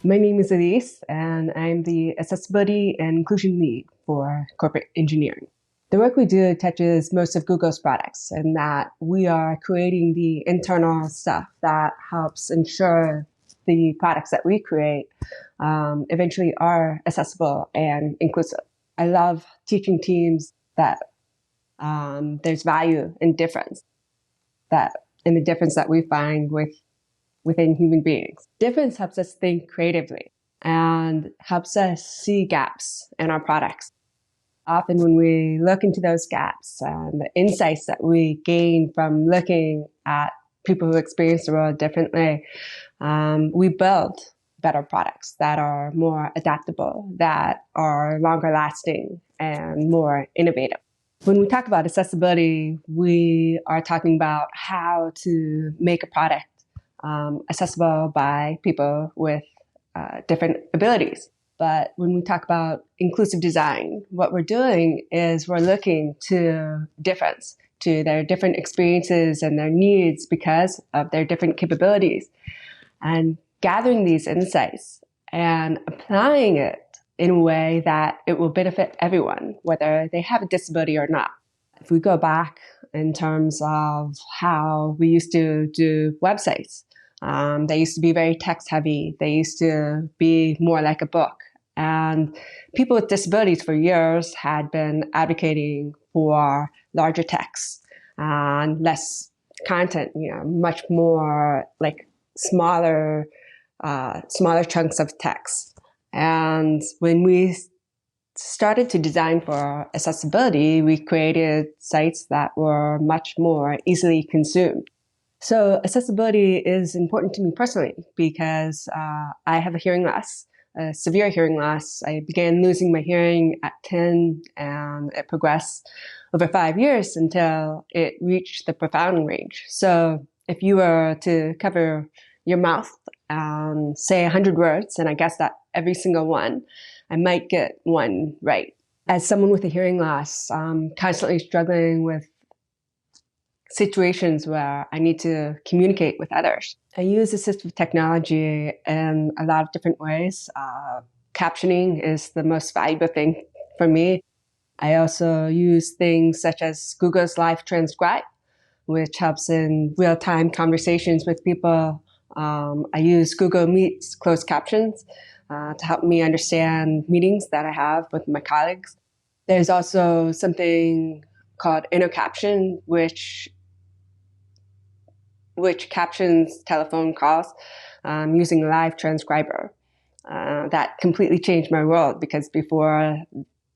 My name is Elise, and I'm the Accessibility and Inclusion Lead for Corporate Engineering. The work we do touches most of Google's products, and that we are creating the internal stuff that helps ensure the products that we create eventually are accessible and inclusive. I love teaching teams that there's value in difference, that in the difference that we find within human beings. Difference helps us think creatively and helps us see gaps in our products. Often when we look into those gaps and the insights that we gain from looking at people who experience the world differently, we build better products that are more adaptable, that are longer lasting, and more innovative. When we talk about accessibility, we are talking about how to make a product accessible by people with different abilities. But when we talk about inclusive design, what we're doing is we're looking to difference, to their different experiences and their needs because of their different capabilities, and gathering these insights and applying it in a way that it will benefit everyone, whether they have a disability or not. If we go back in terms of how we used to do websites, they used to be very text heavy. They used to be more like a book. And people with disabilities for years had been advocating for larger text and less content, much more like smaller chunks of text. And when we started to design for accessibility, we created sites that were much more easily consumed. So accessibility is important to me personally because I have a hearing loss, a severe hearing loss. I began losing my hearing at 10, and it progressed over 5 years until it reached the profound range. So if you were to cover your mouth and say 100 words, and I guess that every single one, I might get one right. As someone with a hearing loss, I'm constantly struggling with situations where I need to communicate with others. I use assistive technology in a lot of different ways. Captioning is the most valuable thing for me. I also use things such as Google's Live Transcribe, which helps in real-time conversations with people. I use Google Meet's closed captions to help me understand meetings that I have with my colleagues. There's also something called InnoCaption, which captions telephone calls using a live transcriber. That completely changed my world because before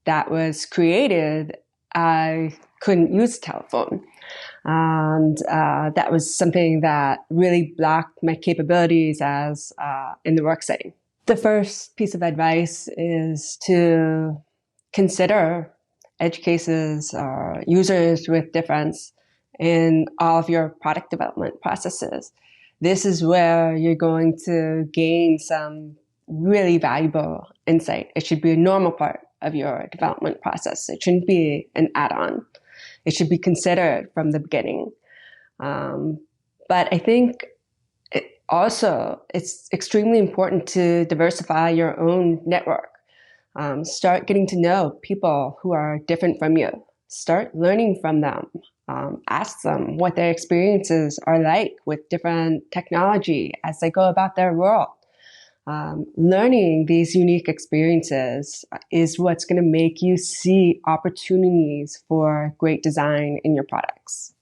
that was created, I couldn't use a telephone. And that was something that really blocked my capabilities as in the work setting. The first piece of advice is to consider edge cases or users with difference in all of your product development processes. This is where you're going to gain some really valuable insight. It should be a normal part of your development process. It shouldn't be an add-on. It should be considered from the beginning. But I think it's extremely important to diversify your own network. Start getting to know people who are different from you. Start learning from them. Ask them what their experiences are like with different technology as they go about their world. Learning these unique experiences is what's going to make you see opportunities for great design in your products.